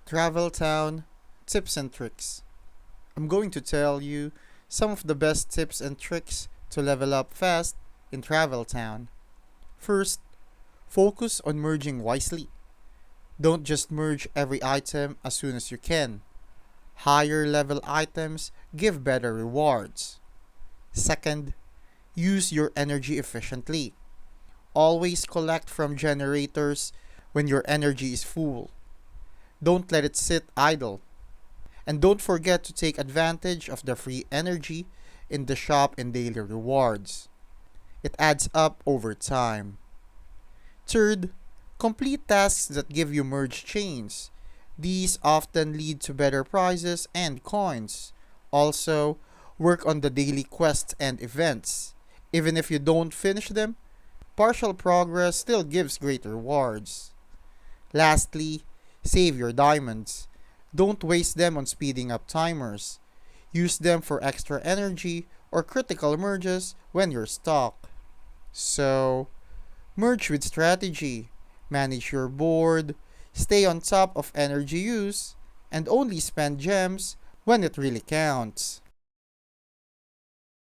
Travel Town Tips and Tricks. I'm going to tell you some of the best tips and tricks to level up fast in Travel Town. First, focus on merging wisely. Don't just merge every item as soon as you can. Higher level items give better rewards. Second, use your energy efficiently. Always collect from generators when your energy is full. Don't let it sit idle. And don't forget to take advantage of the free energy in the shop and daily rewards. It adds up over time. Third, complete tasks that give you merge chains. These often lead to better prizes and coins. Also, work on the daily quests and events. Even if you don't finish them, partial progress still gives great rewards. Lastly, save your diamonds. Don't waste them on speeding up timers. Use them for extra energy or critical merges when you're stuck. So, merge with strategy, manage your board, stay on top of energy use, and only spend gems when it really counts.